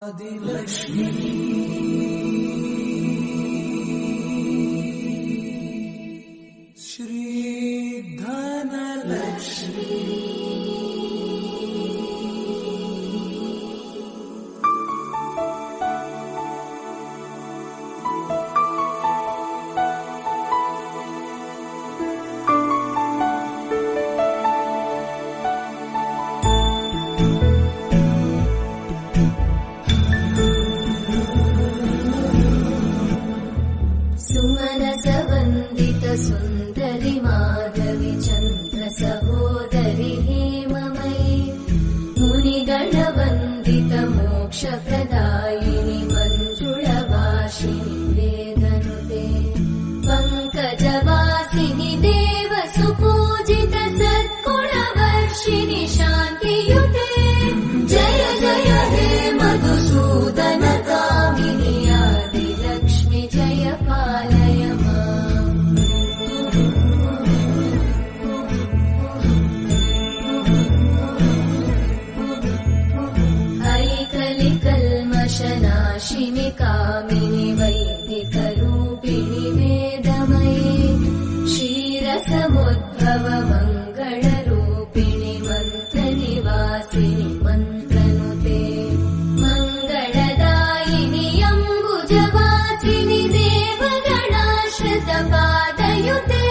आदिलक्ष्मी श्री धनलक्ष्मी सुन्दरि माधवी चन्द्र सहोदरि हेममयी मुनिगणवन्दित मोक्षप्रदायिनि मञ्जुळभाषिणि वेदनुते पङ्कजवासिनि देव सुपूजित सद्गुणवर्षिणि शान्तियुते जय जय हे मधुसूदन कामिनि आदिलक्ष्मि जय पालय नाशिनि कामिनि वैदिकरूपिणि वेदमये क्षीरसमुद्भव मङ्गलरूपिणि मन्त्रनिवासिनि मन्त्रनुते मङ्गलदायिनि अम्बुजवासिनि देवगणाश्रितपादयुते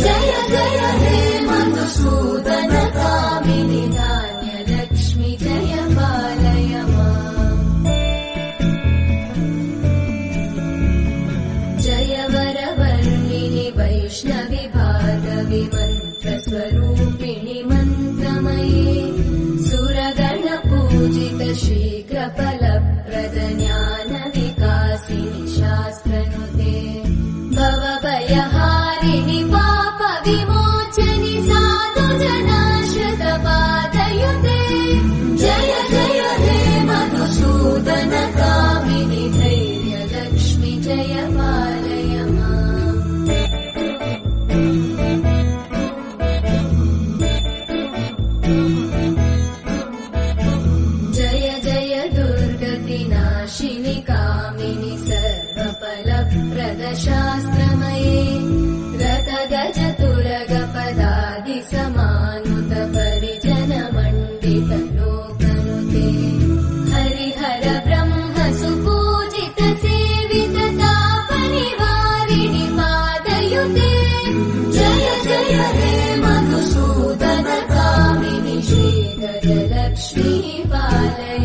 जय जय हे मधुसूदन कामिनि धान्यलक्ष्मि जय पालय वैष्णवि भार्गवि मन्त्रस्वरूपिणि मन्त्रमये सुरगणपूजित शीघ्रफलप्रद ज्ञानविकासिनि शास्त्रनुते भवभयहारिणि पापविमोचनि साधुजनाश्रितपादयुते जय जय हे मधुसूदन कामिनि धैर्यलक्ष्मि जय पालय नाशिनि कामिनि सर्वफलप्रदशास्त्रमये रतगजतुरगपदादि समानुत परिजनमण्डित लोकनुते हरिहर ब्रह्म सुपूजित सेवित तापनिवारिणि पादयुते जय जय हे मधुसूदन कामिनि श्रीगजलक्ष्मी पालय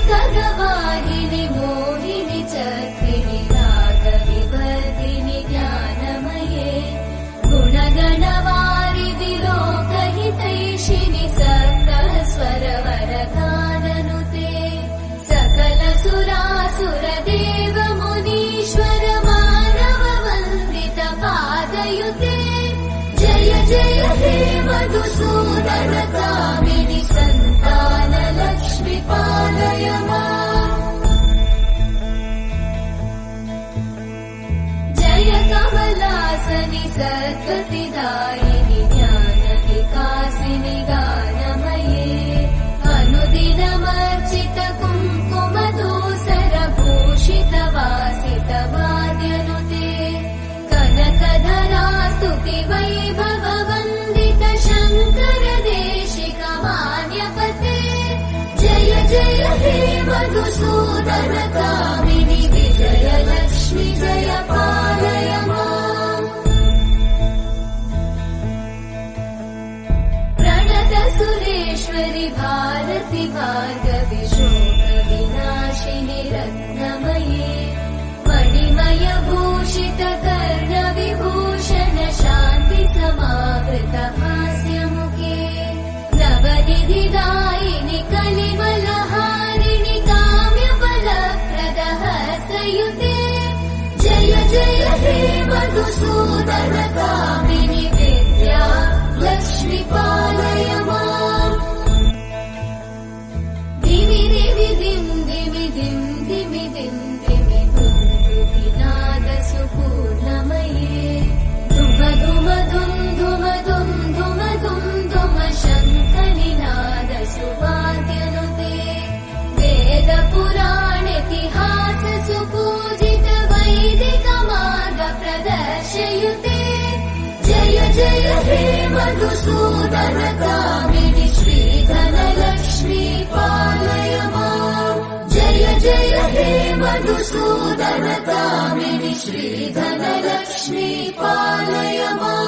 खगवाहिनि मोहिनि चक्रिणि रागविवर्धिनि ज्ञानमये गुणगणवारिधि लोकहितैषिणि सकलस्वरवरगाननुते सकल सुरासुर देव मुनीश्वर मानव वन्दित पादयुते जय जय हे मधुसूदन कामिनि सन्तान लक्ष्मी पालय जय कमलासनि सद्गतिदायिनि ज्ञानविकासिनि गानमये अनुदिनमर्चित कुङ्कुमधूसर भूषित वासित वाद्यनुते कनकधरा स्तुति वैभव वन्दित शङ्कर देशिक मान्यपते जय जय हे मधुसूदन कामिनि विजयलक्ष्मि जय पालय प्रणत सुरेश्वरि भारति भार्गवि शोकविनाशिनि रत्नमये मणिमय भूषित कर्णविभूषण शान्ति समावृत हास्यमुखे नवनिधिदायिनि कलिवलहारिणि काम्यफलप्रद मधुसूदन कामिनि विद्या लक्ष्मी पालय माम् दिमि दिमि दिं दिमि दिं दिमि दिं दिमि दुन्दुभिनाद सुपूर्णमये धुम धुम धुम धुम धुम धुम धुम धुम शङ्खनिनाद सुवाद्यनुते वेद पुराणेतिहास सुपूजित वैदिक मार्ग प्रदर्शयुते जय जय हे मधुसूदन कामिनि श्रीधन लक्ष्मी पालय माम् जय जय हे मधुसूदन कामिनि श्रीधन लक्ष्मी पालय माम्।